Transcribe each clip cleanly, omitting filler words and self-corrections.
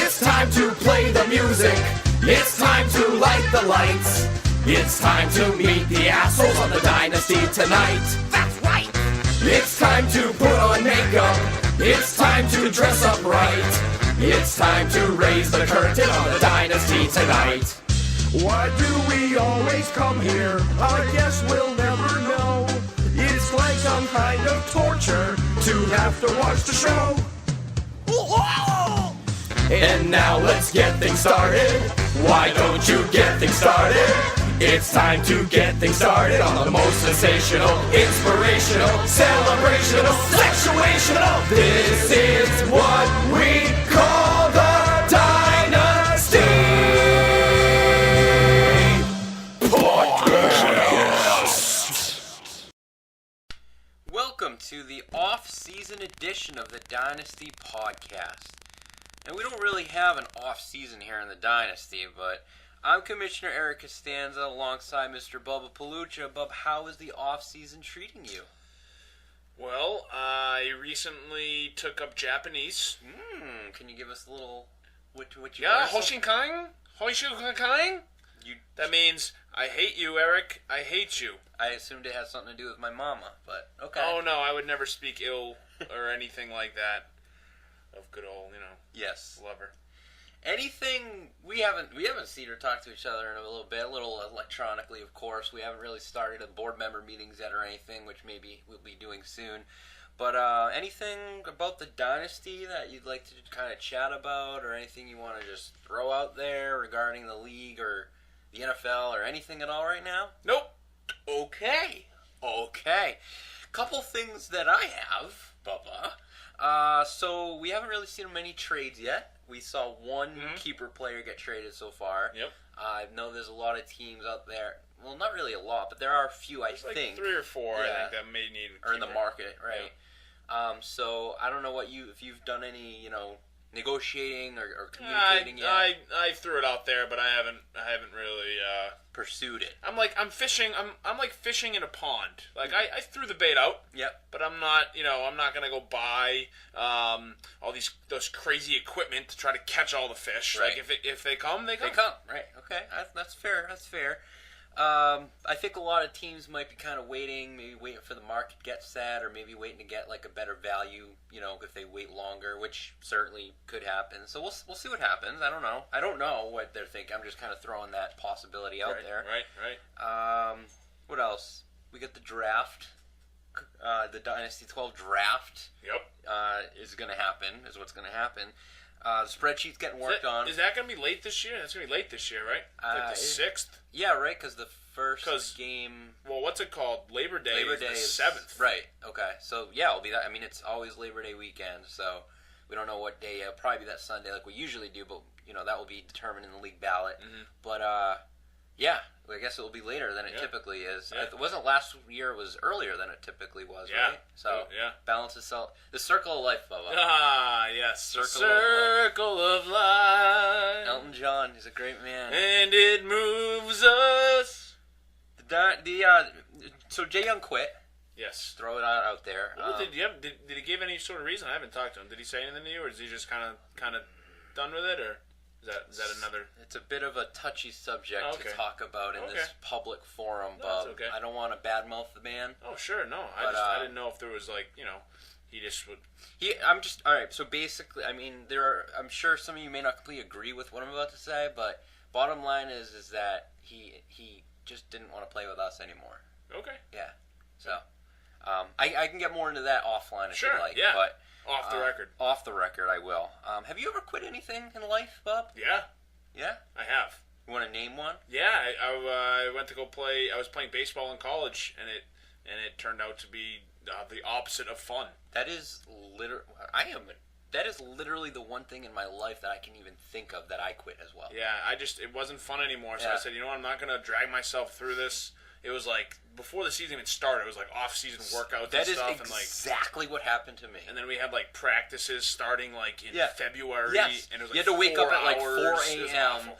It's time to play the music. It's time to light the lights. It's time to meet the assholes on the Dynasty tonight. That's right. It's time to put on makeup. It's time to dress up right. It's time to raise the curtain on the Dynasty tonight. Why do we always come here? I guess we'll never know. It's like some kind of torture to have to watch the show. And now let's get things started. Why don't you get things started? It's time to get things started on the most sensational, inspirational, celebrational, sexuational. This is what we call the Dynasty Podcast. Welcome to the off-season edition of the Dynasty Podcast. And we don't really have an off-season here in the Dynasty, but I'm Commissioner Eric Costanza alongside Mr. Bubba Palucha. Bub, how is the off-season treating you? Well, I recently took up Japanese. Can you give us a little what you Yeah, learned? Hoshinkan? Hoshinkan? That means, I hate you, Eric. I hate you. I assumed it has something to do with my mama, but okay. Oh, no, I would never speak ill or anything like that of good old, Yes. lover. Anything we haven't seen or talked to each other in a little electronically, of course. We haven't really started a board member meetings yet or anything, which maybe we'll be doing soon. But anything about the Dynasty that you'd like to kind of chat about, or anything you want to just throw out there regarding the league or the NFL or anything at all right now? Nope. Okay. Couple things that I have, Bubba. So we haven't really seen many trades yet. We saw one keeper player get traded so far. Yep. I know there's a lot of teams out there. Well, not really a lot, but there are a few, I think. Like 3 or 4, I think, that may need a or in the keeper. market, right? Yeah. So I don't know if you've done any, negotiating or communicating yet. I threw it out there, but I haven't really pursued it. I'm fishing. I'm like fishing in a pond. Like I threw the bait out. Yep. But I'm not. I'm not gonna go buy all those crazy equipment to try to catch all the fish. Right. Like if they come, they come. They come. Right. Okay. That's fair. I think a lot of teams might be kind of waiting for the market to get set, or maybe waiting to get like a better value, if they wait longer, which certainly could happen. So we'll see what happens. I don't know what they're thinking. I'm just kind of throwing that possibility out there. Right. What else? We got the draft. The Dynasty 12 draft. Yep. Is what's going to happen. The spreadsheet's getting worked on. Is that going to be late this year? That's going to be late this year, right? Like the 6th? Yeah, right, because the first game... Well, what's it called? Labor Day is the 7th. Right, okay. So, yeah, it'll be that. I mean, it's always Labor Day weekend, so we don't know what day. It'll probably be that Sunday like we usually do, but, that will be determined in the league ballot. Mm-hmm. But, yeah, I guess it will be later than it typically is. Yeah. It wasn't last year, it was earlier than it typically was, right? So, balance itself. The circle of life, Bubba. Ah, yes. Circle of life. Elton John, he's a great man. And it moves us. So Jay Young quit. Yes. Throw it out there. Well, did he give any sort of reason? I haven't talked to him. Did he say anything to you, or is he just kind of done with it, or is that another? It's a bit of a touchy subject to talk about in this public forum, No, Bub. okay. I don't want to badmouth the man. Oh, sure, no. I didn't know if there was he just would. All right. So basically, I mean, I'm sure some of you may not completely agree with what I'm about to say, but bottom line is that he just didn't want to play with us anymore. Okay. Yeah. So, I can get more into that offline if you like. Yeah. But off the record. Off the record, I will. Have you ever quit anything in life, Bub? Yeah. Yeah? I have. You want to name one? Yeah, I went to go play. I was playing baseball in college, and it turned out to be the opposite of fun. That is literally the one thing in my life that I can even think of that I quit as well. Yeah, it wasn't fun anymore. So I said, I'm not going to drag myself through this. It was like before the season even started. It was like off-season workouts and stuff. That is exactly what happened to me. And then we had like practices starting like in February. Yes. And it was like you had to wake up at like 4 a.m.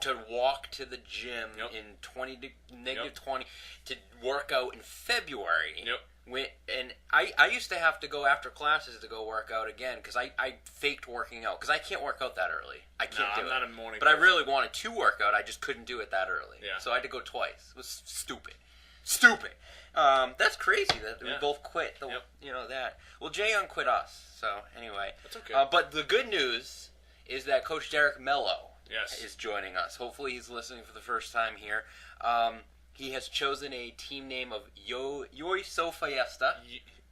to walk to the gym in -20 to work out in February. Yep. And I used to have to go after classes to go work out again because I faked working out because I can't work out that early. I can't do it. I'm not a morning But person. I really wanted to work out. I just couldn't do it that early. Yeah. So I had to go twice. It was stupid. Stupid. That's crazy that we both quit. You know that. Well, Jay quit us. So anyway. That's okay. But the good news is that Coach Derek Mello is joining us. Hopefully he's listening for the first time here. He has chosen a team name of Yo So Fiesta.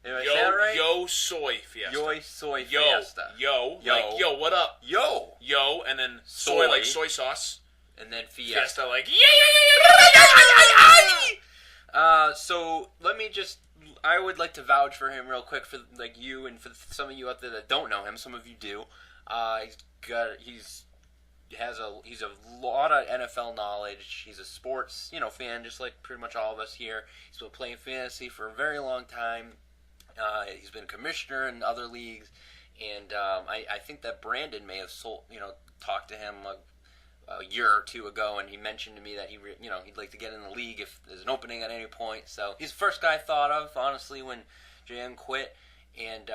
Did I say that right? Yo Soy Fiesta. Yo Soy Fiesta. Yo. Like, yo, what up? Yo, and then soy like soy sauce. and then Fiesta. Like, So let me just. I would like to vouch for him real quick for like you and for some of you out there that don't know him. Some of you do. He's a lot of NFL knowledge. He's a sports fan, just like pretty much all of us here. He's been playing fantasy for a very long time. He's been a commissioner in other leagues, and I think that Brandon may have talked to him a year or two ago, and he mentioned to me that he'd like to get in the league if there's an opening at any point. So he's the first guy I thought of, honestly, when JM quit, and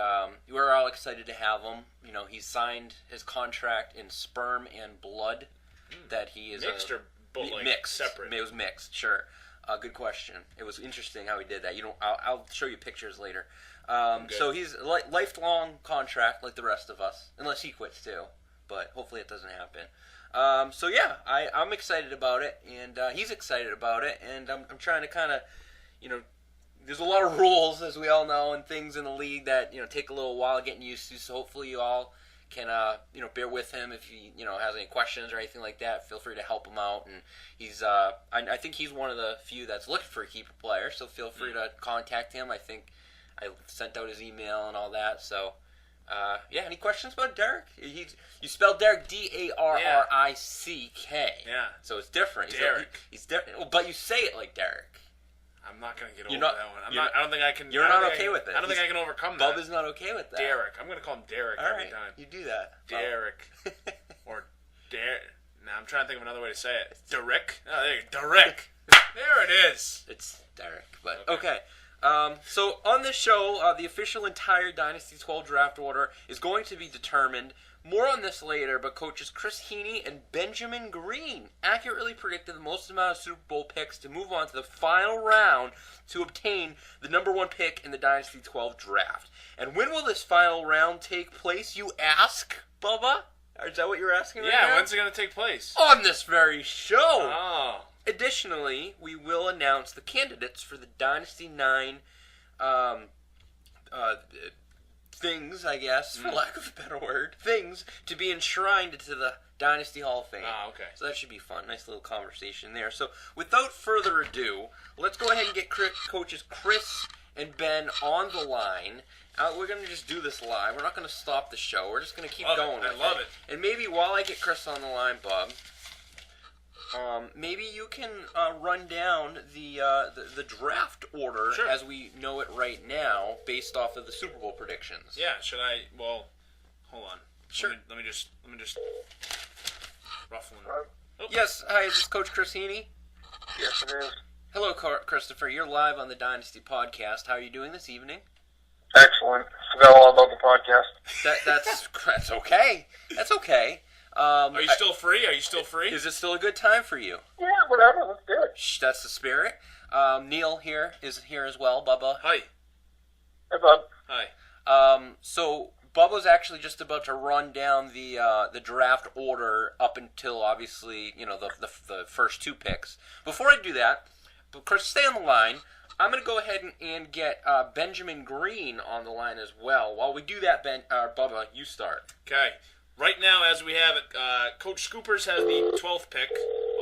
we were all excited to have him. He signed his contract in sperm and blood. That he is mixed or both, like mixed, separate. It was mixed, sure. Good question. It was interesting how he did that. I'll show you pictures later. So he's a lifelong contract like the rest of us, unless he quits too. But hopefully it doesn't happen. I'm excited about it, and he's excited about it, and I'm trying to kind of, there's a lot of rules, as we all know, and things in the league that take a little while getting used to. So hopefully you all can bear with him if he has any questions or anything like that. Feel free to help him out, and he's I think he's one of the few that's looking for a keeper player. So feel free to contact him. I think I sent out his email and all that. So. Any questions about Derek? You spelled Derek Darrick. Yeah. So it's different. Derek. He's different. But you say it like Derek. I'm not going to get over that one. I don't think I can. You're not okay with it. I don't think I can overcome that. Bubba's not okay with that. Derek. I'm going to call him Derek every time. You do that. Derek. Or Derek. Now I'm trying to think of another way to say it. Derek. Oh, there you go. Derek. There it is. It's Derek. But okay. So on this show, the official entire Dynasty 12 draft order is going to be determined. More on this later, but coaches Chris Heaney and Benjamin Green accurately predicted the most amount of Super Bowl picks to move on to the final round to obtain the number one pick in the Dynasty 12 draft. And when will this final round take place, you ask, Bubba? Is that what you're asking right now? Yeah, when's it going to take place? On this very show. Oh. Additionally, we will announce the candidates for the Dynasty 9 things, I guess, for lack of a better word, things to be enshrined to the Dynasty Hall of Fame. Ah, okay. So that should be fun. Nice little conversation there. So without further ado, let's go ahead and get coaches Chris and Ben on the line. We're going to just do this live. We're not going to stop the show. We're just going to keep going. I love it. And maybe while I get Chris on the line, Bob, maybe you can run down the draft order as we know it right now, based off of the Super Bowl predictions. Yeah. Should I? Well, hold on. Sure. Let me just ruffle. Oh. Yes. Hi. Is this Coach Chris Heaney? Yes, it is. Hello, Christopher. You're live on the Dynasty podcast. How are you doing this evening? Excellent. Forgot all about the podcast. That's okay. That's okay. Are you still free? Is it still a good time for you? Yeah, whatever. Let's do it. That's the spirit. Neil is here as well. Bubba. Hi. Hey, bud. Hi. So Bubba's actually just about to run down the draft order up until obviously the first two picks. Before I do that, Chris, stay on the line. I'm going to go ahead and get Benjamin Green on the line as well. While we do that, Bubba, you start. Okay. Right now, as we have it, Coach Scoopers has the 12th pick,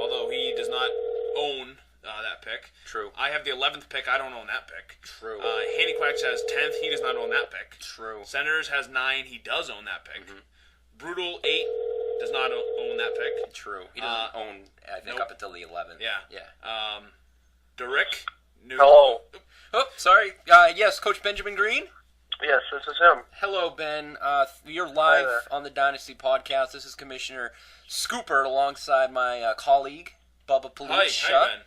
although he does not own that pick. True. I have the 11th pick. I don't own that pick. True. Haney Quacks has 10th. He does not own that pick. True. Senators has 9. He does own that pick. Mm-hmm. Brutal 8 does not own that pick. True. He doesn't own, I think, up until the 11th. Yeah. Derek. Hello. Oh, sorry. Yes, Coach Benjamin Green? Yes, this is him. Hello, Ben. You're live on the Dynasty podcast. This is Commissioner Scooper alongside my colleague, Bubba Palucha. Hi, Ben.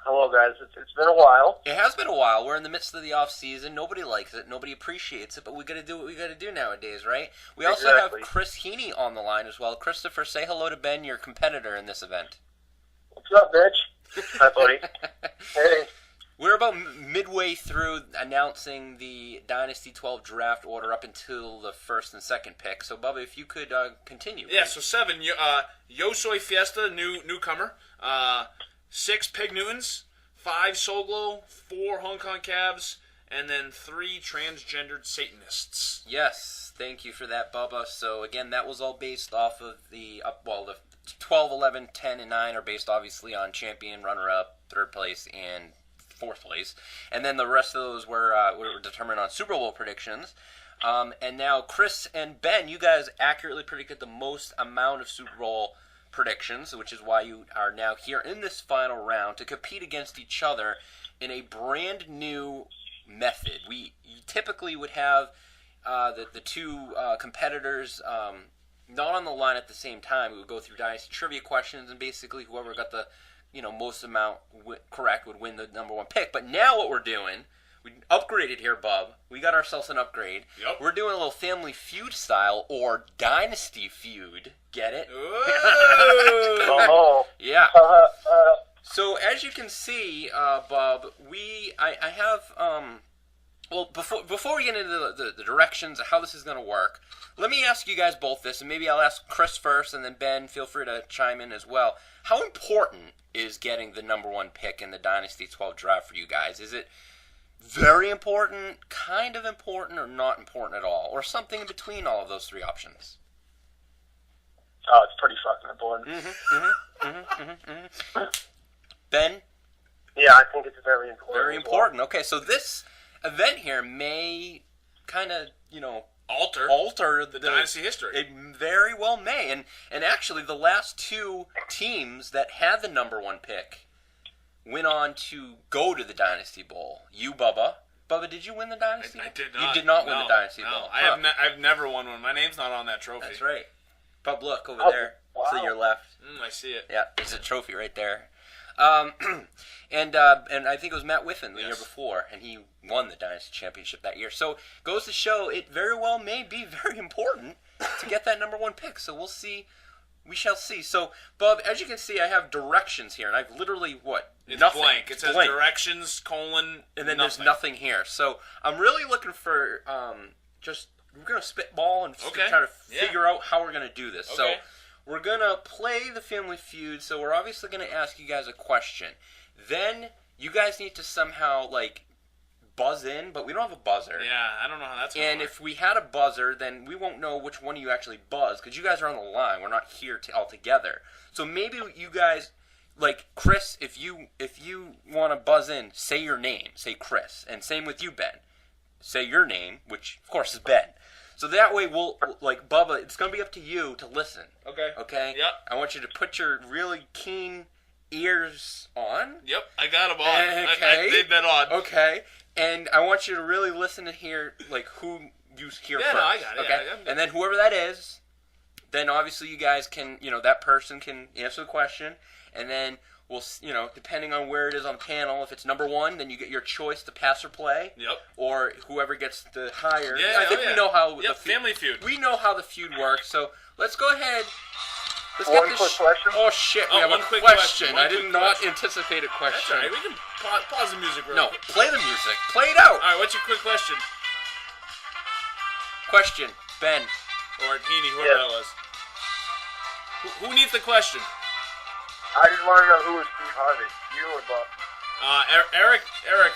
Hello, guys. It's been a while. It has been a while. We're in the midst of the off season. Nobody likes it. Nobody appreciates it. But we got to do what we got to do nowadays, right? We also Exactly. have Chris Heaney on the line as well. Christopher, say hello to Ben, your competitor in this event. What's up, bitch? Hi, buddy. Hey. We're about midway through announcing the Dynasty 12 draft order up until the first and second pick. So, Bubba, if you could continue. Yeah, so 7, Yo Soy Fiesta, newcomer. 6, Pig Newtons. 5, Soglo. 4, Hong Kong Cavs. And then 3, transgendered Satanists. Yes, thank you for that, Bubba. So, again, that was all based off of the 12, 11, 10, and 9 are based, obviously, on champion, runner-up, third place, and fourth place. And then the rest of those were determined on Super Bowl predictions. And now, Chris and Ben, you guys accurately predicted the most amount of Super Bowl predictions, which is why you are now here in this final round to compete against each other in a brand new method. You typically would have the two competitors not on the line at the same time. We would go through Dynasty trivia questions, and basically whoever got the most amount correct would win the number one pick. But now what we're doing, we upgraded here, Bub. We got ourselves an upgrade. Yep. We're doing a little Family Feud style or Dynasty Feud. Get it? Oh. Yeah. So as you can see, Bub, I have well, before we get into the directions of how this is going to work, let me ask you guys both this, and maybe I'll ask Chris first, and then Ben, feel free to chime in as well. How important is getting the number one pick in the Dynasty 12 draft for you guys? Is it very important, kind of important, or not important at all, or something in between all of those three options? Oh, it's pretty fucking important. Ben? Yeah, I think it's very important. Very important. Okay, so this event here may kind of, alter the Dynasty history. It very well may. And actually, the last two teams that had the number one pick went on to go to the Dynasty Bowl. You, Bubba. Bubba, did you win the Dynasty Bowl? I did not. You did not win the Dynasty No, Bowl. I've never won one. My name's not on that trophy. That's right. Bub, look over Oh, there wow. to your left. I see it. Yeah, there's a trophy right there. And I think it was Matt Whiffen the year before, and he won the Dynasty Championship that year. So goes to show it very well may be very important to get that number one pick. So we'll see. We shall see. So, Bub, as you can see, I have directions here, and I've literally, It's nothing. blank. It says blank. directions, colon, And then nothing. there's nothing here. So I'm really looking for we're going to spitball and try to figure out how we're going to do this. Okay. So we're going to play the Family Feud. So we're obviously going to ask you guys a question. Then you guys need to somehow, buzz in, but we don't have a buzzer. Yeah, I don't know how that's going to And work. if we had a buzzer, then we won't know which one of you actually buzzed, because you guys are on the line. We're not here all together. So maybe you guys, Chris, if you want to buzz in, say your name. Say Chris. And same with you, Ben. Say your name, which, of course, is Ben. So that way we'll Bubba, it's going to be up to you to listen. Okay. Okay? Yep. I want you to put your really keen ears on. Yep, I got them on. Okay. They've been on. Okay. And I want you to really listen to hear, who you hear first. No, I got it. Okay? Yeah, and then whoever that is, then obviously you guys can, that person can answer the question. And then we'll, depending on where it is on the panel, if it's number one, then you get your choice to pass or play. Yep. Or whoever gets the higher. Yeah, I think we know how the Family Feud. We know how the feud works. So let's go ahead. Let's One get quick question. Oh shit! We have one a quick question. question. One I did quick not question. anticipate a That's question. all right. We can pause the music real No, quick. play the music. Play it out. All right, what's your quick question? Question, Ben. Or Heaney, whoever Yeah. that was. Who needs the question? I just want to know who was Steve Harvey. You or Bob? Eric,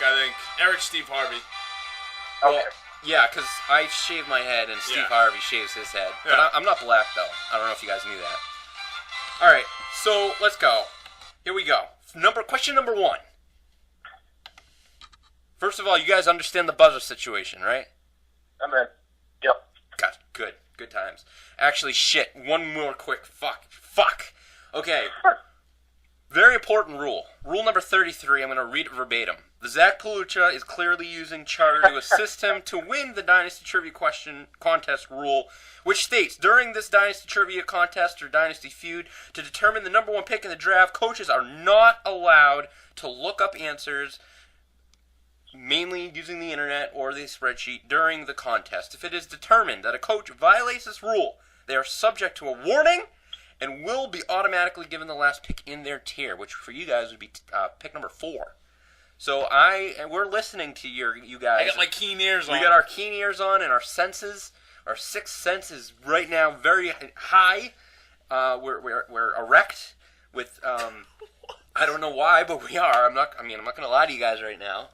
I think. Eric Steve Harvey. Okay. Well, yeah, because I shave my head and Steve Yeah. Harvey shaves his head. But Yeah. I'm not black, though. I don't know if you guys knew that. All right, so let's go. Here we go. Question number one. First of all, you guys understand the buzzer situation, right? I'm in. Yep. God, good times. Actually, shit. One more quick. Fuck. Okay. Very important rule. Rule number 33. I'm going to read it verbatim. Zach Palucha is clearly using Charter to assist him to win the Dynasty Trivia Question Contest rule, which states, during this Dynasty Trivia Contest or Dynasty Feud, to determine the number one pick in the draft, coaches are not allowed to look up answers, mainly using the internet or the spreadsheet, during the contest. If it is determined that a coach violates this rule, they are subject to a warning and will be automatically given the last pick in their tier, which for you guys would be pick number 4. So we're listening to you guys. I got my keen ears on. We got our keen ears on, and our senses, our sixth sense is right now very high. We're erect with I don't know why, but we are. I'm not going to lie to you guys right now.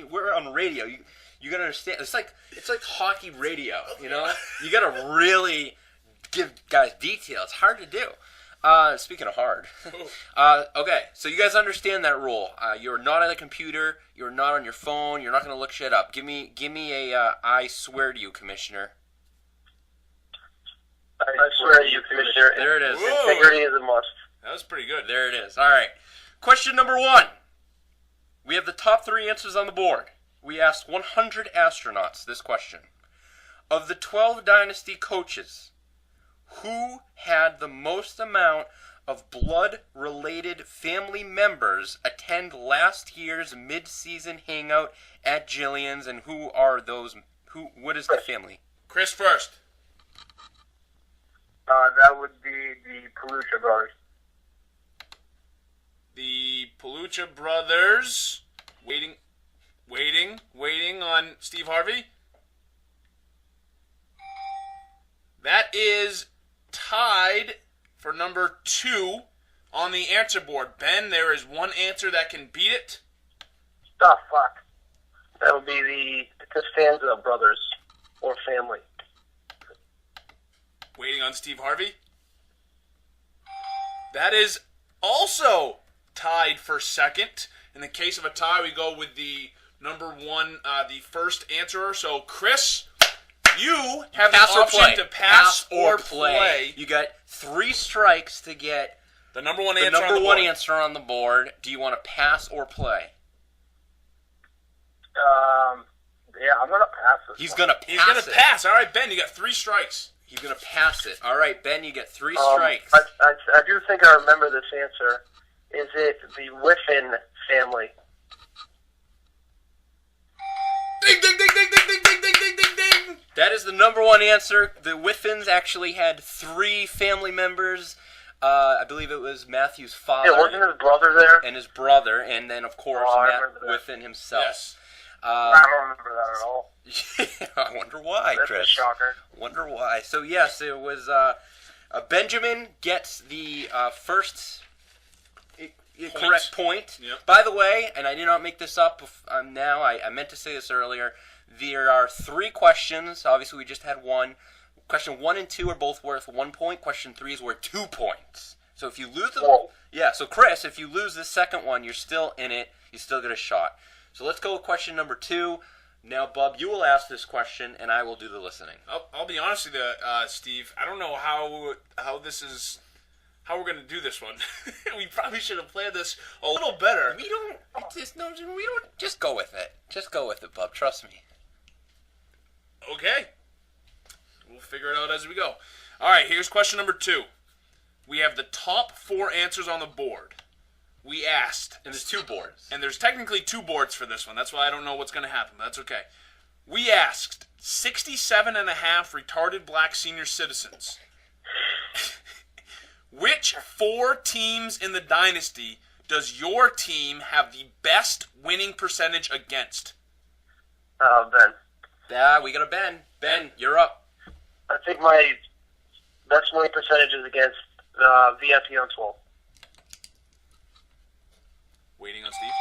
We're on radio. You got to understand. It's like hockey radio. You know, you got to really give guys detail. It's hard to do. Speaking of hard. Okay, so you guys understand that rule. You're not on a computer. You're not on your phone. You're not going to look shit up. Give me a I swear to you, Commissioner. I swear to you, Commissioner. There it is. Integrity is a must. That was pretty good. There it is. All right. Question number 1. We have the top 3 answers on the board. We asked 100 astronauts this question. Of the 12 Dynasty coaches, who had the most amount of blood-related family members attend last year's mid-season hangout at Jillian's, and who are those? What is the family? Chris first. That would be the Palucha brothers. The Palucha brothers. Waiting on Steve Harvey. That is tied for number 2 on the answer board. Ben, there is one answer that can beat it. Oh, fuck. That would be the Costanza brothers, or family. Waiting on Steve Harvey. That is also tied for second. In the case of a tie, we go with the number 1, the first answerer. So, Chris, you have the option to pass or play. You got 3 strikes to get the number 1 answer on the board. Do you want to pass or play? Yeah, I'm going to pass this. He's going to pass. He's going to pass. All right, Ben, you got 3 strikes. He's going to pass it. All right, Ben, you get 3 strikes. I do think I remember this answer. Is it the Whiffen family? Ding, ding, ding, ding, ding, ding, ding, ding, ding, ding, ding. That is the number 1 answer. The Whiffens actually had 3 family members. I believe it was Matthew's father. Yeah, wasn't his brother there? And his brother, and then, of course, Matt Whiffen himself. Yes. I don't remember that at all. I wonder why, That's Chris. a shocker. Wonder why. So, yes, it was Benjamin gets the first correct point. Yep. By the way, and I did not make this up now, I meant to say this earlier, there are 3 questions. Obviously, we just had 1. Question 1 and 2 are both worth 1 point. Question 3 is worth 2 points. So if you lose so Chris, if you lose the second one, you're still in it. You still get a shot. So let's go with question number 2. Now, Bub, you will ask this question, and I will do the listening. I'll be honest with you, Steve. I don't know how we're going to do this one. We probably should have planned this a little better. We don't just go with it. Just go with it, Bub. Trust me. Okay. We'll figure it out as we go. All right, here's question number 2. We have the top 4 answers on the board. We asked. And there's 2 boards. And there's technically 2 boards for this one. That's why I don't know what's going to happen, but that's okay. We asked 67.5 retarded black senior citizens. Which 4 teams in the Dynasty does your team have the best winning percentage against? Ben. Yeah, we got a Ben. Ben, you're up. I think my best winning percentage is against VIP on 12. Waiting on Steve.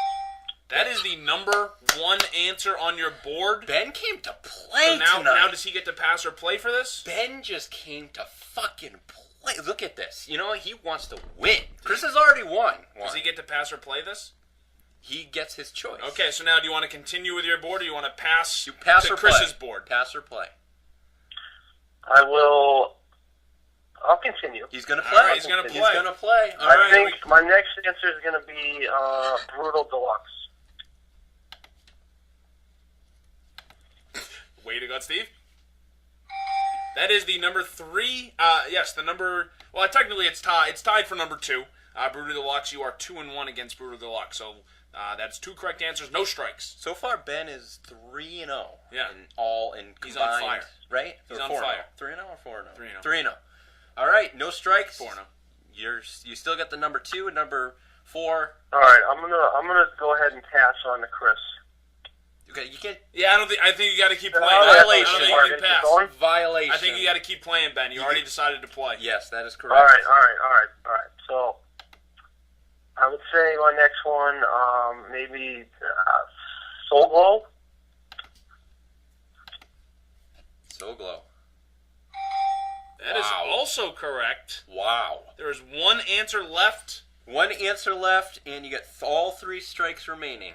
That is the number 1 answer on your board. Ben came to play So tonight. now does he get to pass or play for this? Ben just came to fucking play. Look at this. You know, he wants to win. Chris has already won. Does he get to pass or play this? He gets his choice. Okay, so now do you want to continue with your board, or do you want to pass, You pass to or Chris's play. board? Pass or play. I'll continue. He's going to All play. right, he's gonna play. He's going to play. All I right. think my next answer is going to be Brutal Deluxe. Way to go, Steve. That is the number 3. Yes, the number. Well, technically it's tied. It's tied for number 2. Brutal Deluxe, you are 2-1 against Brutal Deluxe. So that's 2 correct answers, no strikes. So far, Ben is 3-0. Yeah. In He's combined, on fire. Right? He's Or on 4-0? fire. 3-0 or 4-0? 3-0. 3-0. All right, no strikes. 4-0. You still got the number 2 and number 4. All right, I'm gonna go ahead and pass on to Chris. Okay, you can't. Yeah, I think you got to keep playing. Violation. I don't think you can pass. Going? Violation. I think you got to keep playing, Ben. You already decided to play. Yes, that is All correct. right. So I would say my next one, maybe Soul Glow. So glow. That is also correct. Wow. There is one answer left. One answer left, and you get all 3 strikes remaining.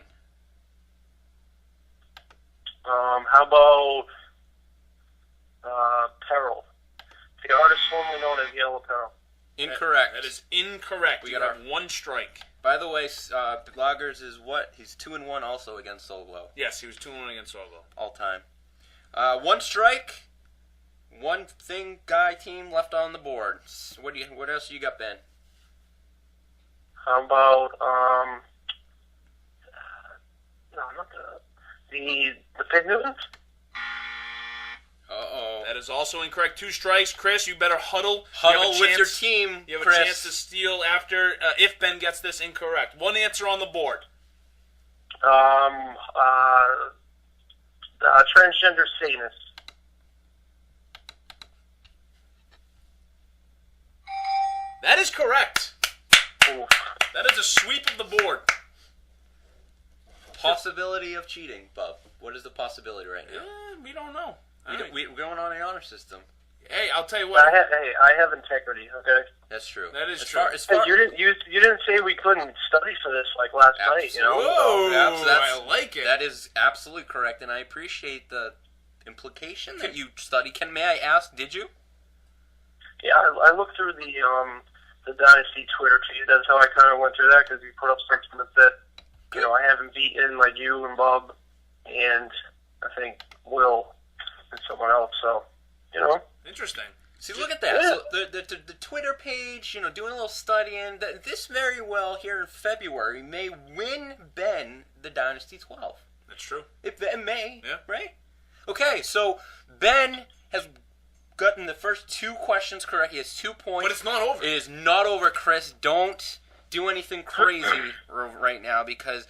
How about Peril? The artist formerly known as Yellow Peril. Incorrect. That is incorrect. We You got have 1 strike. By the way, Loggers is what? He's 2-1 also against Soul Glow. Yes, he was 2-1 against Solo. All time. 1 strike. 1 thing guy team left on the board. What else you got, Ben? How about no, not the Pig Newtons? Uh-oh. That is also incorrect. 2 strikes. Chris, you better huddle. Huddle You have a with your chance- team, You have Chris. a chance to steal after if Ben gets this incorrect. 1 answer on the board. Transgender Satanist. That is correct. Oof. That is a sweep of the board. Possibility of cheating, Bub. What is the possibility right now? We don't know. We're going on the honor system. Hey, I'll tell you what. I have integrity. Okay. That's true. That is As true. as Hey, you didn't say we couldn't study for this like last night. You know. Whoa, That's- I like it. That is absolutely correct, and I appreciate the implication that you study. May I ask, did you? Yeah, I looked through the Dynasty Twitter feed. That's how I kind of went through that because we put up something that said, you know, I haven't beaten like you and Bob, and I think Will and someone else. So, you know. Interesting. See, look at that. Yeah. So the Twitter page, you know, doing a little studying. This very well here in February may win Ben the Dynasty 12. That's true. It may, Yeah. right? Okay, so Ben has gotten the first 2 questions correct. He has 2 points. But it's not over. It is not over, Chris. Don't do anything crazy right now because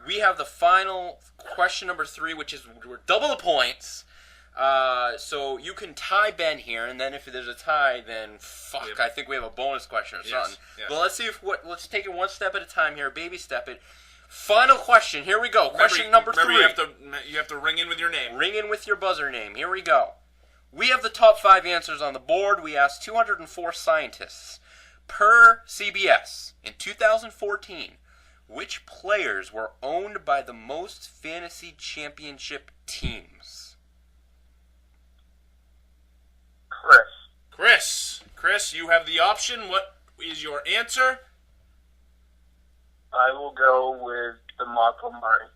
we have the final question number 3, which is we're double the points. So you can tie Ben here, and then if there's a tie, then fuck, I think we have a bonus question or something. Yeah. But let's see let's take it one step at a time here, baby step it. Final question. Here we go. Question number 3. You have to ring in with your name. Ring in with your buzzer name. Here we go. We have the top 5 answers on the board. We asked 204 scientists. Per CBS, in 2014, which players were owned by the most fantasy championship teams? Chris, you have the option. What is your answer? I will go with the Marco Murray.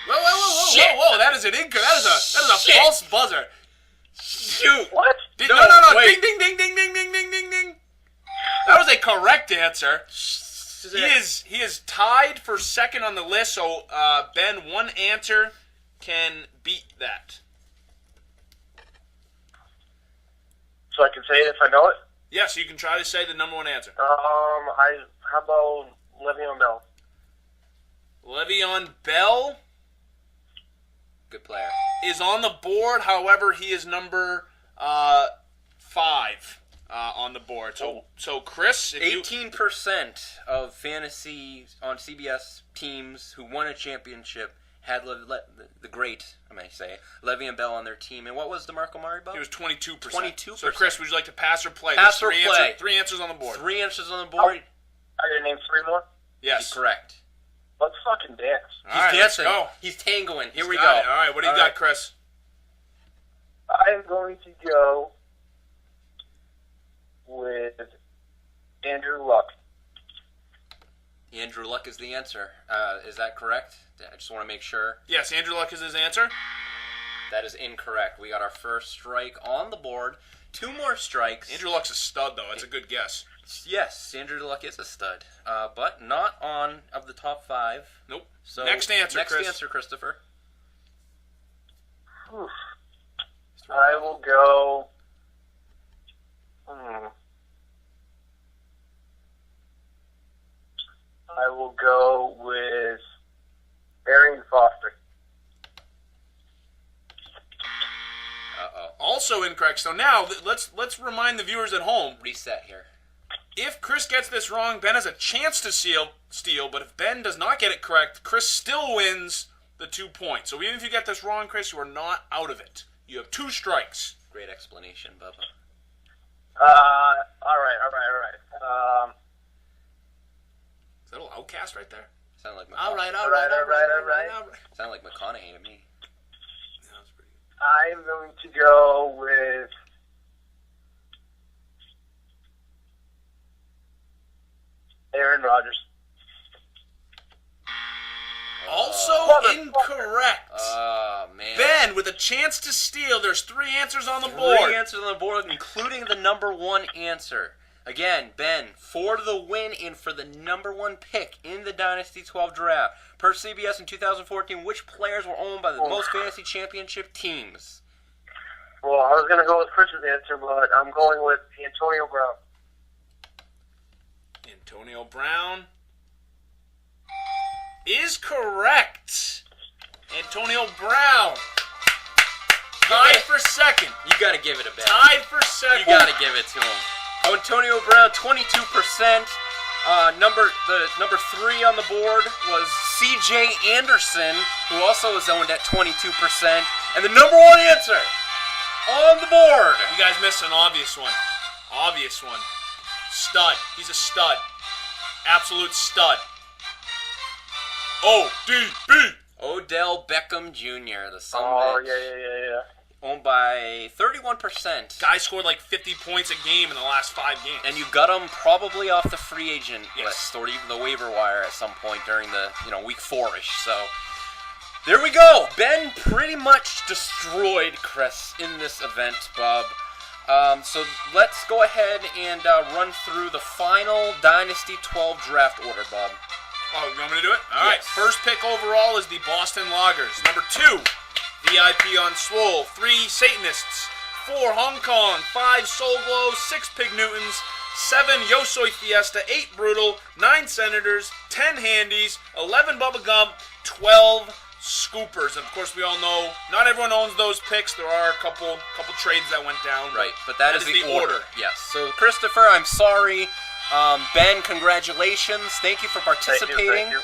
Whoa! That is an incorrect. That is a Shit. false buzzer. Shoot! What? No! wait. Ding! That was a correct answer. He is tied for second on the list. So Ben, 1 answer can beat that. So I can say it if I know it. Yes, you can try to say the number 1 answer. How about Le'Veon Bell? Le'Veon Bell Good player. is on the board. However, he is number 5 on the board. So Chris, if you 18% of fantasy on CBS teams who won a championship had the great, I may say, Le'Veon Bell on their team. And what was DeMarco Murray, Bob? It was 22%. 22%. So Chris, would you like to pass or play? Pass There's or play. 3 answers on the board. 3 answers on the board. I gotta name 3 more. Yes. Correct. Let's fucking dance. All right, He's let's dancing. go. He's tangoing. Here we Got go. it. All right, what do you got, Chris? I am going to go with Andrew Luck. Andrew Luck is the answer. Is that correct? I just want to make sure. Yes, Andrew Luck is his answer. That is incorrect. We got our first strike on the board. 2 more strikes. Andrew Luck's a stud, though. That's a good guess. Yes, Andrew Luck is a stud, but not on of the top 5. Nope. So next answer, next Chris. answer, Christopher. I will go. I will go with Arian Foster. Also incorrect. So now let's remind the viewers at home. Reset here. If Chris gets this wrong, Ben has a chance to steal. But if Ben does not get it correct, Chris still wins the 2 points. So even if you get this wrong, Chris, you are not out of it. You have 2 strikes. Great explanation, Bubba. All right. Is that a little Outcast right there? Sound like All right. Sound like McConaughey to me. Yeah, that's pretty good. I'm going to go with Aaron Rodgers. Also incorrect. Oh, man. Ben, with a chance to steal, there's 3 answers on the board. 3 answers on the board, including the number 1 answer. Again, Ben, for the win and for the number 1 pick in the Dynasty 12 draft. Per CBS in 2014, which players were owned by the most fantasy championship teams? Well, I was going to go with Chris's answer, but I'm going with Antonio Brown. Antonio Brown is correct. Antonio Brown. Tied for second. You got to give it a bet. Tied for second. You got to give it to him. Antonio Brown, 22%. Number 3 on the board was C.J. Anderson, who also was owned at 22%. And the number 1 answer on the board. You guys missed an obvious one. Obvious one. Stud. He's a stud. Absolute stud. ODB. Odell Beckham Jr., the son Oh, of a bitch. yeah. Owned by 31%. Guy scored like 50 points a game in the last 5 games. And you got him probably off the free agent Yes. list or even the waiver wire at some point during the, week 4-ish. So there we go. Ben pretty much destroyed Chris in this event, Bob. So let's go ahead and run through the final Dynasty 12 draft order, Bob. Oh, you want me to do it? All right. Yes. First pick overall is the Boston Loggers. Number 2, VIP on Swole. 3 Satanists. 4 Hong Kong. 5 Soul Glow. 6 Pig Newtons. 7 Yo Soy Fiesta. 8 Brutal. 9 Senators. 10 Handies. 11 Bubba Gump. 12 Scoopers. And of course, we all know not everyone owns those picks. There are a couple trades that went down. Right, but that is the order. order. Yes. So, Christopher, I'm sorry. Ben, congratulations. Thank you for participating. Thank you.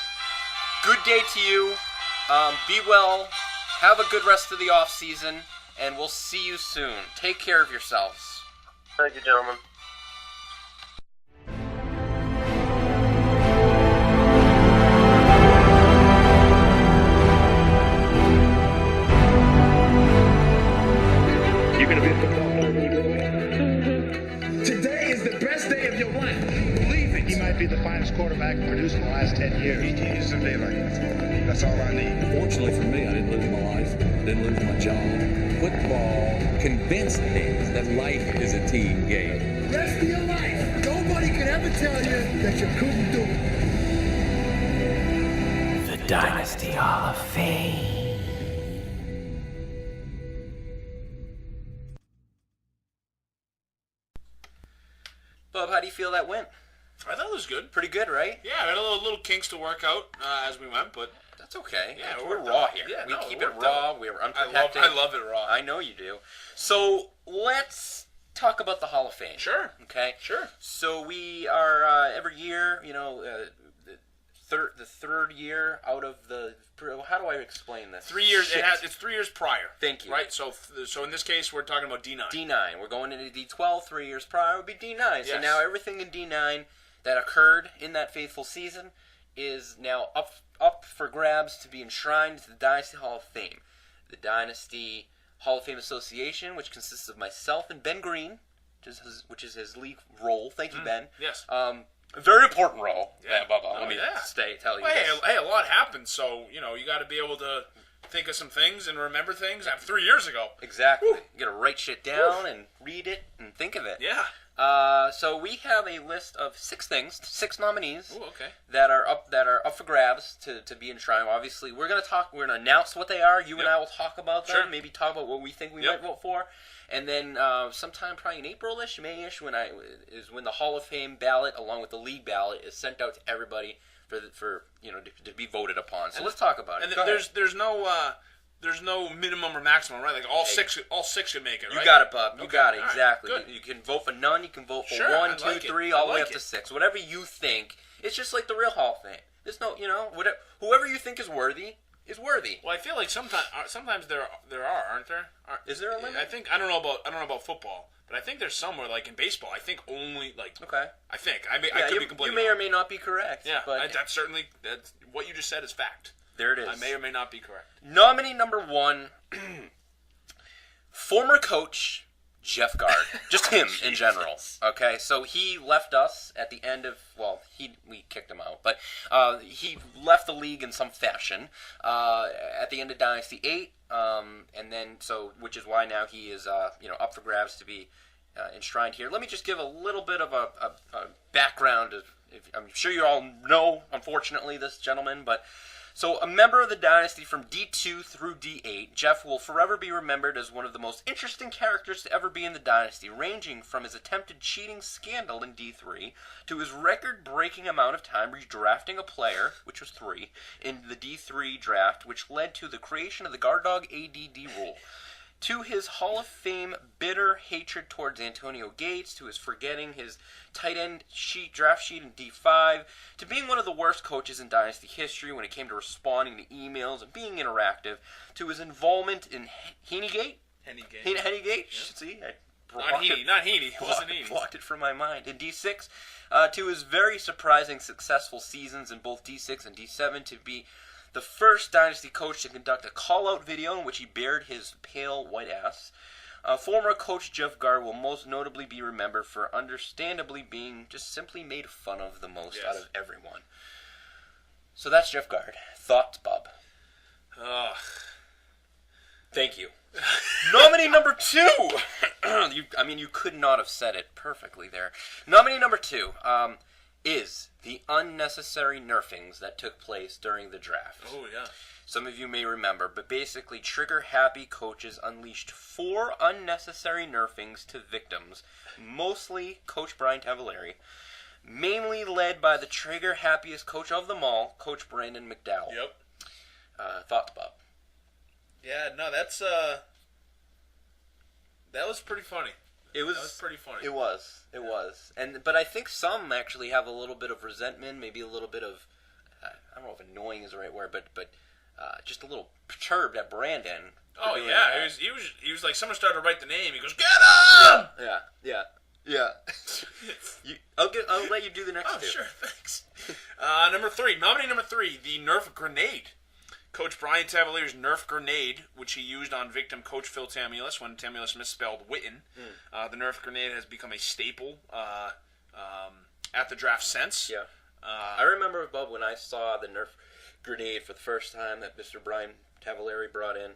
Good day to you. Be well. Have a good rest of the off season, and we'll see you soon. Take care of yourselves. Thank you, gentlemen. You're going to be a football player when you grow up. Today is the best day of your life. Believe it. He might be the finest quarterback produced in the last 10 years. He used to be like that. That's all I need. Fortunately for me, I didn't lose my life, didn't lose my job. Football convinced me that life is a team game. Rest of your life, nobody can ever tell you that you couldn't do it. The Dynasty Hall of Fame. Bob, how do you feel that went? I thought it was good. Pretty good, right? Yeah, I had a little kinks to work out as we went, but That's okay. Yeah, we're worked raw out. here. Yeah, we no, keep it it worked raw. out. We're I unprotected. love it raw. I know you do. So let's talk about the Hall of Fame. Sure. Okay. Sure. So we are every year, the third year out of the. How do I explain this? 3 years. Shit. It's 3 years prior. Thank you. Right. So in this case, we're talking about D9. D9. We're going into D12. 3 years prior would be D9. So Yes. now everything in D9 that occurred in that faithful season is now up for grabs to be enshrined to the Dynasty Hall of Fame. The Dynasty Hall of Fame Association, which consists of myself and Ben Green, which is his league role. Thank you, Ben. Yes. A very important role. Yeah. Bubba. Oh, Let me yeah. tell you Well, this. hey, a lot happened, so you got to be able to think of some things and remember things. 3 years ago. Exactly. You got to write shit down and read it and think of it. Yeah. So we have a list of 6 things, 6 nominees. Ooh, okay. That are up for grabs to be enshrined. Obviously, we're gonna announce what they are. You and I will talk about them. Sure. Maybe talk about what we think we might vote for. And then sometime probably in April-ish, May-ish, when the Hall of Fame ballot, along with the league ballot, is sent out to everybody for to be voted upon. So let's talk about it. And there's no minimum or maximum, right? Like all six should make it, right? You got it, Bob. You got it, All exactly. Right, You can vote for none. You can vote for Sure, 1, I 2, like 3, it. all I the way like up to it. 6. Whatever you think. It's just like the real Hall of Fame. There's no, whoever you think is worthy is worthy. Well, I feel like sometimes there are, aren't there? Is there a limit? I don't know about football, but I think there's somewhere like in baseball. I think only Okay. I could be completely You may wrong. or may not be correct. Yeah, but that's what you just said is fact. there it is. I may or may not be correct. Nominee number 1, former coach Jeff Gard. Just him in general. Okay, so he left us at the end of, we kicked him out, but he left the league in some fashion at the end of Dynasty 8, and then which is why now he is up for grabs to be enshrined here. Let me just give a little bit of a background. I'm sure you all know, unfortunately, this gentleman, but. So, a member of the Dynasty from D2 through D8, Jeff will forever be remembered as one of the most interesting characters to ever be in the Dynasty, ranging from his attempted cheating scandal in D3 to his record-breaking amount of time redrafting a player, which was 3, in the D3 draft, which led to the creation of the Guard Dog ADD rule. To his Hall of Fame bitter hatred towards Antonio Gates, to his forgetting his tight end draft sheet in D5, to being one of the worst coaches in Dynasty history when it came to responding to emails and being interactive, to his involvement in Henegate. Yeah. See, Not Heaney. It wasn't Heaney. Blocked it from my mind. In D6, to his very surprising successful seasons in both D6 and D7, to be the first Dynasty coach to conduct a call-out video in which he bared his pale white ass. Former coach Jeff Gard will most notably be remembered for understandably being just simply made fun of the most out of everyone. So that's Jeff Gard. Thoughts, Bob? Thank you. Nominee number 2! You could not have said it perfectly there. Nominee number 2 is the unnecessary nerfings that took place during the draft. Oh, yeah. Some of you may remember, but basically trigger-happy coaches unleashed 4 unnecessary nerfings to victims, mostly Coach Brian Tavolieri, mainly led by the trigger-happiest coach of them all, Coach Brandon McDowell. Yep. Thoughts, Bob? Yeah, no, that was pretty funny. That was pretty funny. It was. But I think some actually have a little bit of resentment, maybe a little bit of, I don't know if annoying is the right word, but just a little perturbed at Brandon. Oh yeah, he was like, someone started to write the name. He goes, "Get him!" Yeah. I'll let you do the next two. Oh, sure, thanks. Nominee number 3, the Nerf grenade. Coach Brian Tavolieri's Nerf grenade, which he used on victim Coach Phil Tamulus when Tamulus misspelled Witten. The Nerf grenade has become a staple at the draft since. Yeah. I remember, Bob, when I saw the Nerf grenade for the first time that Mr. Brian Tavolieri brought in,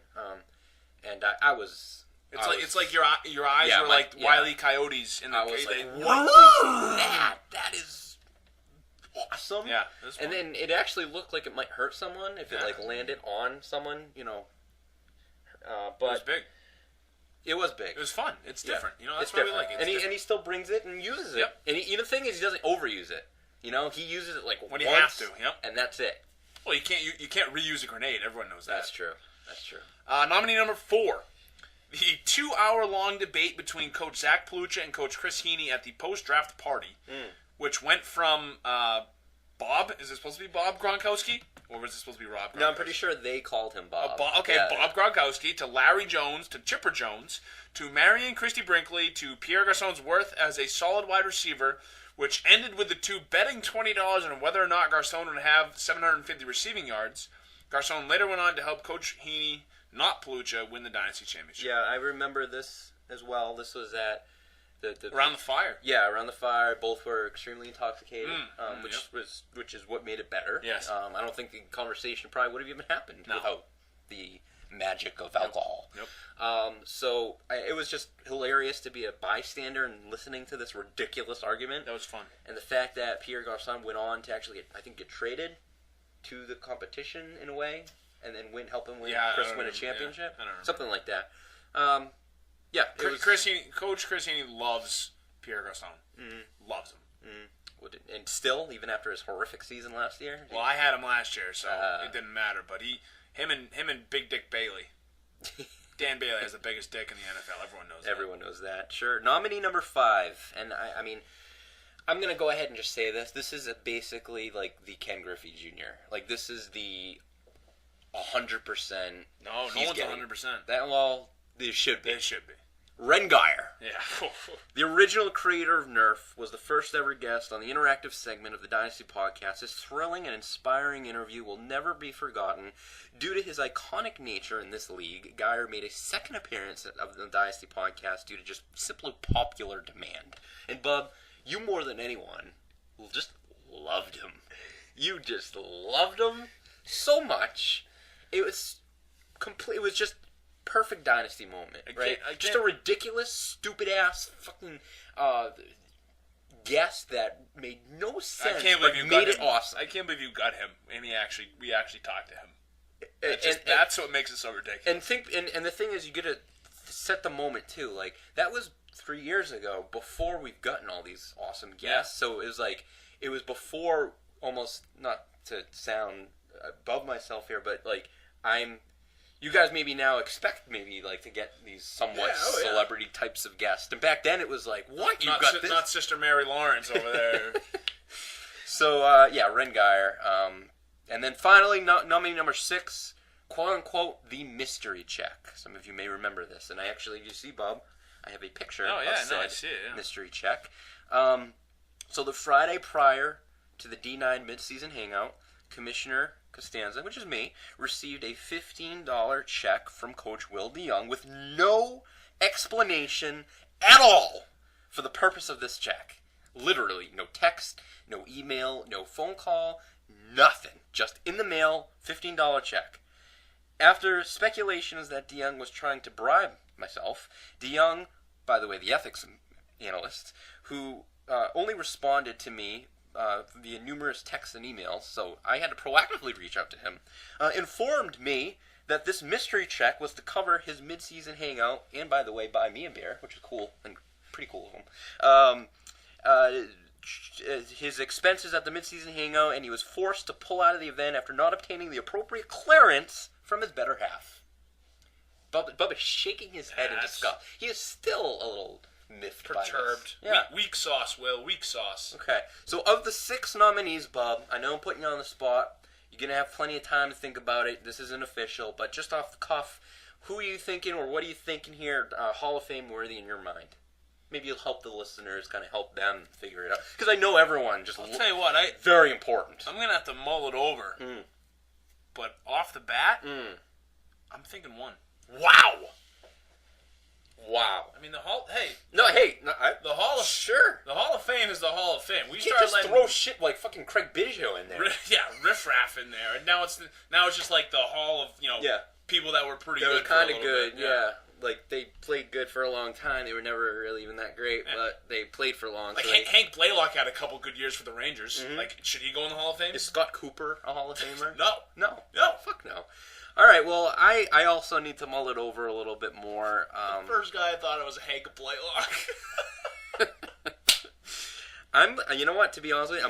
and I was... It's like your eyes were like Wile E. Coyotes in the. I was like, what is that? That is awesome. Yeah, and then it actually looked like it might hurt someone if it landed on someone, but it was big. It was big. It was fun. It's different. That's it's why different. we like it. And he still brings it and uses it. Yep. And the thing is, he doesn't overuse it. He uses it like when once, you have to. Yep. And that's it. Well, you can't reuse a grenade. Everyone knows that. That's true. Nominee number 4. The 2-hour-long debate between Coach Zach Palucha and Coach Chris Heaney at the post-draft party, which went from Bob. Is it supposed to be Bob Gronkowski? Or was it supposed to be Rob Gronkowski? No, I'm pretty sure they called him Bob. Bob Gronkowski, to Larry Jones, to Chipper Jones, to Marion Christie Brinkley, to Pierre Garçon's worth as a solid wide receiver, which ended with the two betting $20 on whether or not Garçon would have 750 receiving yards. Garçon later went on to help Coach Heaney, not Palucha, win the Dynasty Championship. Yeah, I remember this as well. This was at the Around the Fire. Yeah, Around the Fire. Both were extremely intoxicated, which is what made it better. Yes. I don't think the conversation probably would have even happened without the magic of alcohol. Yep. So it was just hilarious to be a bystander and listening to this ridiculous argument. That was fun. And the fact that Pierre Garçon went on to actually, get traded to the competition in a way, and then help him win a championship, I don't know. something like that. Coach Chris Haney loves Pierre Garçon. Loves him. And still, even after his horrific season last year. Well, I had him last year, so it didn't matter. But him and Big Dick Bailey. Dan Bailey has the biggest dick in the NFL. Everyone knows that. Everyone knows that. Sure. Nominee number 5, and I mean, I'm gonna go ahead and just say this. This is basically like the Ken Griffey Jr. Like this is the 100%. No one's 100%. They should be. They should be. Rengeyer. Yeah. The original creator of Nerf was the first ever guest on the interactive segment of the Dynasty podcast. His thrilling and inspiring interview will never be forgotten. Due to his iconic nature in this league, Geyer made a second appearance of the Dynasty podcast due to just simply popular demand. And Bub, you more than anyone just loved him. You just loved him so much. It was complete. It was just perfect Dynasty moment, right? Just a ridiculous, stupid-ass fucking guess that made no sense, but made it awesome. I can't believe you got him, and we actually talked to him. That's what makes it so ridiculous. And the thing is, you get to set the moment, too. Like, that was 3 years ago, before we've gotten all these awesome guests. So it was before, almost, not to sound above myself here, but, like, you guys maybe now expect to get these somewhat celebrity types of guests. And back then it was like, what? You got this? Not Sister Mary Lawrence over there. So, Rengeyer. And then finally, nominee number 6, quote-unquote, the mystery check. Some of you may remember this. And you see, Bob, I have a picture of said I see it, mystery check. So the Friday prior to the D9 midseason hangout, Commissioner Costanza, which is me, received a $15 check from Coach Will DeYoung with no explanation at all for the purpose of this check. Literally, no text, no email, no phone call, nothing. Just in the mail, $15 check. After speculations that DeYoung was trying to bribe myself, DeYoung, by the way, the ethics analyst, who only responded to me via numerous texts and emails, so I had to proactively reach out to him, informed me that this mystery check was to cover his mid-season hangout, and by the way, buy me a beer, which is cool, and pretty cool of him, his expenses at the mid-season hangout, and he was forced to pull out of the event after not obtaining the appropriate clearance from his better half. Bubba is shaking his head in disgust. He is still a little miffed, perturbed. By this. Yeah. Weak sauce, Will. Weak sauce. Okay. So of the 6 nominees, Bub, I know I'm putting you on the spot. You're going to have plenty of time to think about it. This isn't official, but just off the cuff, who are you thinking, or what are you thinking here, Hall of Fame worthy in your mind? Maybe you'll help the listeners, kind of help them figure it out. Because I know everyone just... I'll tell you what, very important. I'm going to have to mull it over. But off the bat, I'm thinking 1. Wow. I mean, the Hall of Fame is the Hall of Fame. We can't just throw shit like fucking Craig Biggio in there. Riffraff in there. And now it's just like the Hall of people that were pretty good. They were kind of good, Like they played good for a long time. They were never really even that great, but they played for long. Like Hank Blaylock had a couple good years for the Rangers. Like, should he go in the Hall of Fame? Is Scott Cooper a Hall of Famer? No. Fuck no. All right, well, I also need to mull it over a little bit more. The first guy I thought it was Hank Blaylock. You know what? To be honest with you,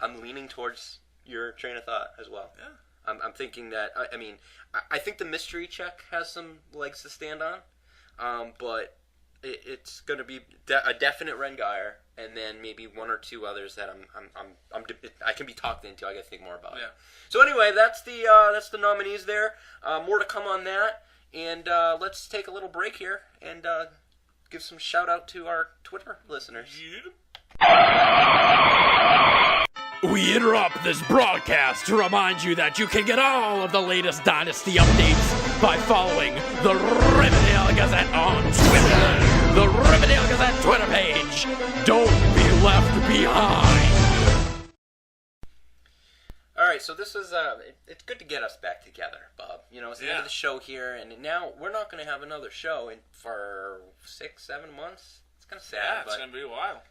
I'm leaning towards your train of thought as well. Yeah. I'm thinking that. I think the mystery check has some legs to stand on, but it's going to be a definite Rengeyer, and then maybe 1 or 2 others that I can be talked into. I got to think more about it. So anyway, that's the nominees there. More to come on that, and let's take a little break here and give some shout out to our Twitter listeners. We interrupt this broadcast to remind you that you can get all of the latest Dynasty updates by following the Riverdale Gazette on Twitter. The Riverdale Gazette Twitter page. Don't be left behind. All right, so this is it's good to get us back together, Bob. You know, it's the end of the show here, and now we're not going to have another show for 6-7 months. It's kind of sad. Yeah, it's going to be a while.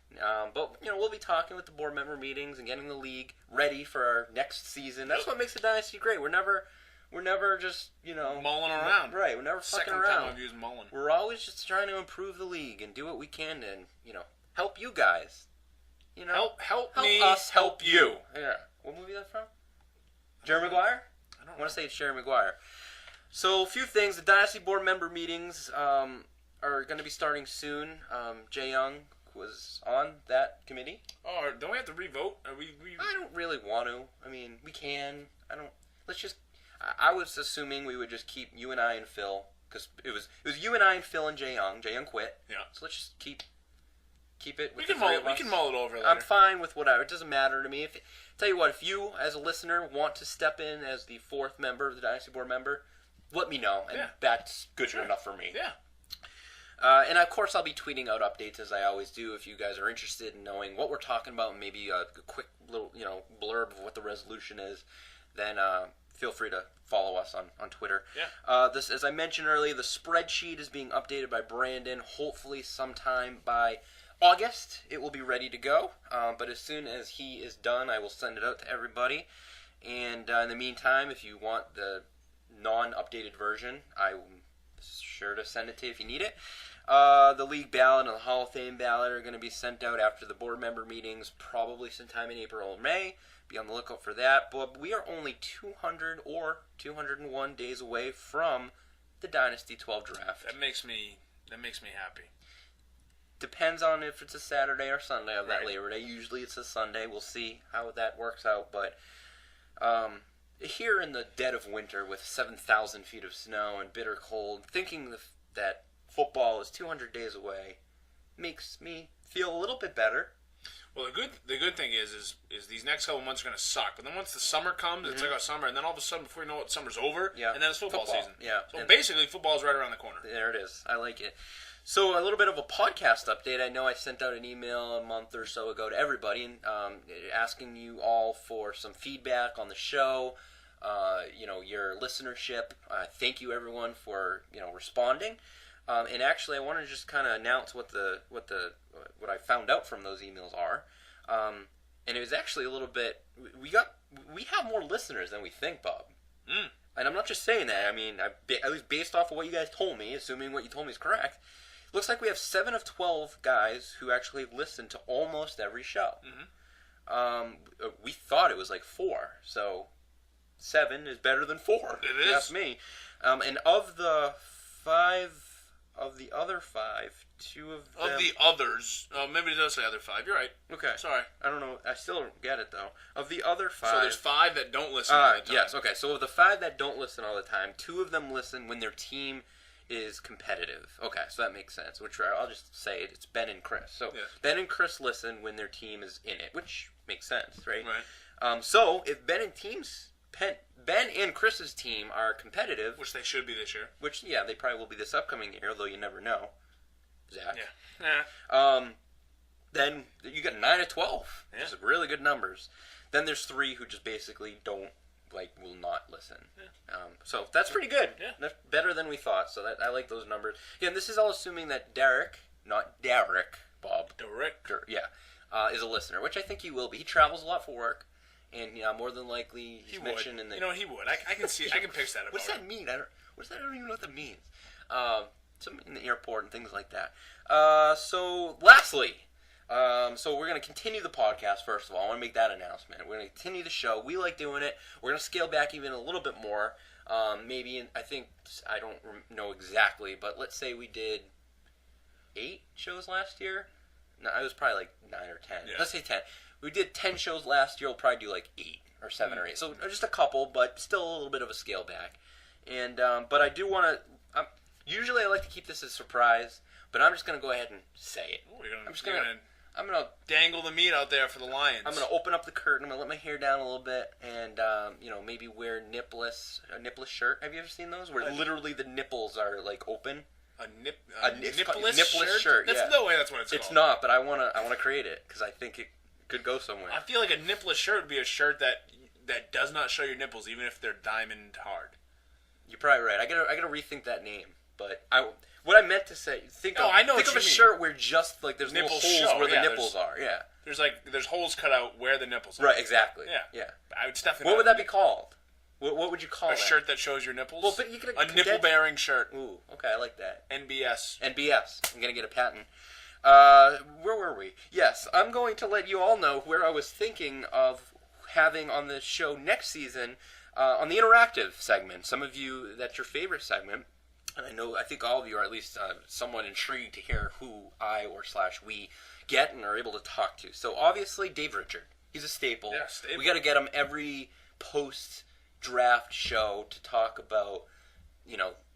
But you know, we'll be talking with the board member meetings and getting the league ready for our next season. That's what makes the Dynasty great. We're never just, you know, mulling around. Right, we're never fucking around. Second time I've used mulling. We're always just trying to improve the league and do what we can to, you know, help you guys. You know, help me, us, help you. Yeah. What movie is that from? Jerry Maguire? I want to say it's Jerry Maguire. So, a few things. The Dynasty board member meetings are going to be starting soon. Jay Young was on that committee. Oh, don't we have to revote? I don't really want to. I mean, we can. Let's just... I was assuming we would just keep you and I and Phil, because it was you and I and Phil and Jay Young. Jay Young quit. Yeah. So let's just keep it. With we can mull it over later. I'm fine with whatever. It doesn't matter to me. Tell you what, if you as a listener want to step in as the fourth member of the Dynasty board member, let me know, and that's good enough for me. Yeah. And of course, I'll be tweeting out updates as I always do. If you guys are interested in knowing what we're talking about, and maybe a quick little blurb of what the resolution is, then feel free to follow us on Twitter. Yeah. This, as I mentioned earlier, the spreadsheet is being updated by Brandon. Hopefully, sometime by August, it will be ready to go. But as soon as he is done, I will send it out to everybody. And in the meantime, if you want the non-updated version, I'm sure to send it to you if you need it. The league ballot and the Hall of Fame ballot are going to be sent out after the board member meetings, probably sometime in April or May. Be on the lookout for that. But we are only 200 or 201 days away from the Dynasty 12 draft. That makes me happy. Depends on if it's a Saturday or Sunday of that Labor Day. Usually it's a Sunday. We'll see how that works out. But here in the dead of winter with 7,000 feet of snow and bitter cold, thinking that football is 200 days away makes me feel a little bit better. Well, the good thing is these next couple months are going to suck. But then once the summer comes, it's like a summer, and then all of a sudden, before you know it, summer's over, and then it's football season. Yeah. So basically, football's right around the corner. There it is. I like it. So a little bit of a podcast update. I know I sent out an email a month or so ago to everybody, and asking you all for some feedback on the show. Your listenership. Thank you everyone for responding. And actually, I want to just kind of announce what I found out from those emails are. And it was actually a little bit. We have more listeners than we think, Bob. And I'm not just saying that. I mean, at least based off of what you guys told me, assuming what you told me is correct, looks like we have 7 of 12 guys who actually listen to almost every show. We thought it was like 4, so 7 is better than 4. It is. That's me. And of the other 5, 2 of them... Of the others... Oh, maybe it does say other 5. You're right. Okay. Sorry. I don't know. I still don't get it, though. Of the other 5... So there's 5 that don't listen all the time. Yes, okay. So of the 5 that don't listen all the time, 2 of them listen when their team is competitive. Okay, so that makes sense. Which I'll just say it's Ben and Chris. So Ben and Chris listen when their team is in it, which makes sense, right? Right. So if Ben and Chris's team are competitive, which they should be this year, which they probably will be this upcoming year, though you never know, Zach. Yeah. Then you get 9 of 12. Yeah. Just really good numbers. Then there's 3 who just basically will not listen. Yeah. So that's pretty good. Yeah. That's better than we thought. So I like those numbers. Again, this is all assuming that Derek, not Derek, Bob. Derek. Is a listener, which I think he will be. He travels a lot for work. And more than likely, he's mentioned in the... he would. I can see. I can picture that. What does that mean? I don't even know what that means. Something in the airport and things like that. So lastly, so we're going to continue the podcast. First of all, I want to make that announcement. We're going to continue the show. We like doing it. We're going to scale back even a little bit more. Maybe I don't know exactly, but let's say we did 8 shows last year. No, it was probably like 9 or 10. Yeah. Let's say 10. We did 10 shows last year. We'll probably do like 8 or 7 or 8. So just a couple, but still a little bit of a scale back. And but I do want to. Usually I like to keep this a surprise, but I'm just going to go ahead and say it. I'm going to dangle the meat out there for the Lions. I'm going to open up the curtain. I'm going to let my hair down a little bit, and maybe wear a nipless shirt. Have you ever seen those where literally the nipples are like open? A nipless shirt. That's no way. That's what it's called. It's not, but I want to create it because I think it could go somewhere. I feel like a nipless shirt would be a shirt that that does not show your nipples, even if they're diamond hard. You're probably right. I gotta rethink that name. But what I meant to say, think of a shirt where just like there's nipples little holes show. where the nipples are. Yeah. There's holes cut out where the nipples are. Right. Exactly. Yeah. It's definitely. What would that be called? What would you call a that? shirt that shows your nipples? Well, but you could a nipple-bearing shirt. Ooh, okay, I like that. NBS. I'm gonna get a patent. Where were we? Yes, I'm going to let you all know where I was thinking of having on the show next season, on the interactive segment. Some of you, that's your favorite segment, and I think all of you are at least somewhat intrigued to hear who we get and are able to talk to. So obviously, Dave Richard, he's a staple. Yeah, staple. We got to get him every post-draft show to talk about,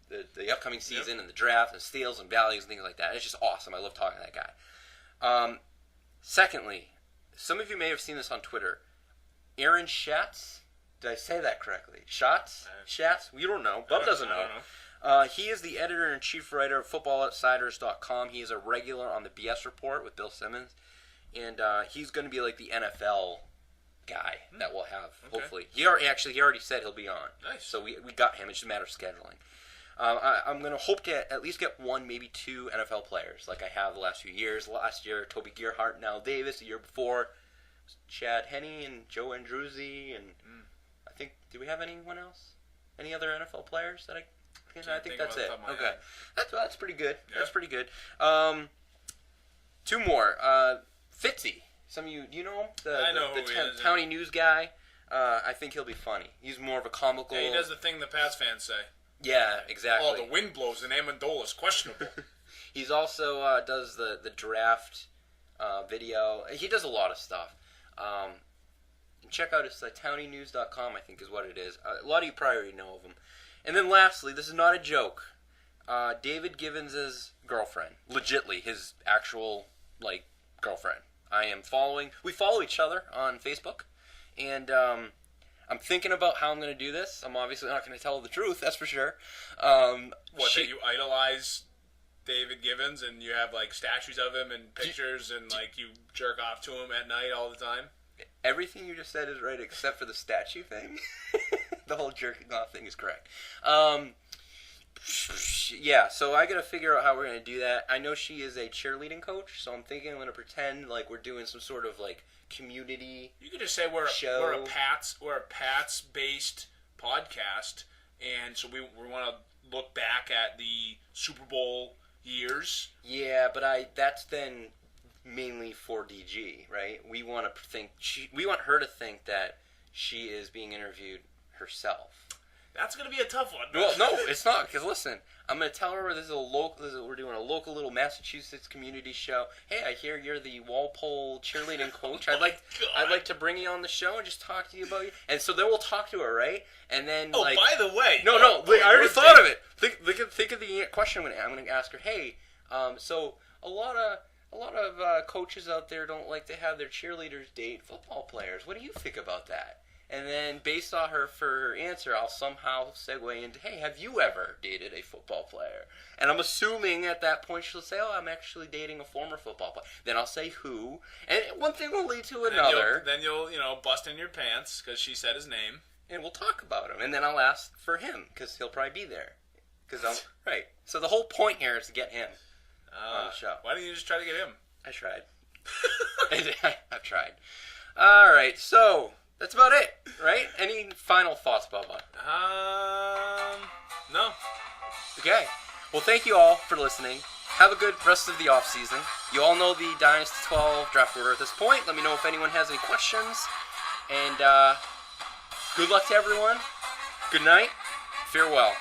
the upcoming season and the draft and steals and values and things like that. It's just awesome. I love talking to that guy. Secondly, some of you may have seen this on Twitter. Aaron Schatz. Did I say that correctly? Schatz? We don't know. Bub doesn't know. I don't know. He is the editor-in-chief writer of FootballOutsiders.com. He is a regular on the BS Report with Bill Simmons. And he's going to be like the NFL guy that we'll have, hopefully. He already said he'll be on. Nice. So we got him. It's just a matter of scheduling. I'm going to hope to at least get one, maybe two NFL players like I have the last few years. Last year, Toby Gerhart, Nile Davis. The year before, Chad Henne and Joe Andruzzi. And I think, do we have anyone else? Any other NFL players that I think that's it. Okay. That's pretty good. Yeah. That's pretty good. Two more. Fitzy. Some of you, do you know him? I know who he is. County News guy. I think he'll be funny. He's more of a comical. Yeah, he does the thing the Pats fans say. Yeah, exactly. Oh, the wind blows in Amendola's questionable. He's also does the draft video. He does a lot of stuff. Check out his townienews.com, I think is what it is. A lot of you probably already know of him. And then lastly, this is not a joke. David Givens' girlfriend. Legitly, his actual, girlfriend. We follow each other on Facebook. And I'm thinking about how I'm going to do this. I'm obviously not going to tell the truth, that's for sure. That you idolize David Givens and you have, statues of him and pictures and, you jerk off to him at night all the time? Everything you just said is right except for the statue thing. The whole jerking off thing is correct. Yeah, so I got to figure out how we're going to do that. I know she is a cheerleading coach, so I'm thinking I'm going to pretend like we're doing some sort of, community. You could just say we're a Pats based podcast, and so we want to look back at the Super Bowl years. Yeah, but that's then mainly for DG, right? We want her to think that she is being interviewed herself. That's going to be a tough one. Well, no, it's not, because listen, I'm going to tell her we're doing a local little Massachusetts community show. Hey, I hear you're the Walpole cheerleading coach. I'd like to bring you on the show and just talk to you about you. And so then we'll talk to her, right? And then by the way. No, I already thought of it. Think of the question I'm going to ask her. Hey, so a lot of coaches out there don't like to have their cheerleaders date football players. What do you think about that? And then, based on her answer, I'll somehow segue into, hey, have you ever dated a football player? And I'm assuming at that point she'll say, oh, I'm actually dating a former football player. Then I'll say who, and one thing will lead to another. Then you'll bust in your pants because she said his name. And we'll talk about him. And then I'll ask for him because he'll probably be there. Right. So the whole point here is to get him on the show. Why didn't you just try to get him? I tried. I've tried. All right, so that's about it, right? Any final thoughts, Bubba? No. Okay. Well, thank you all for listening. Have a good rest of the off-season. You all know the Dynasty 12 draft order at this point. Let me know if anyone has any questions. And good luck to everyone. Good night. Farewell.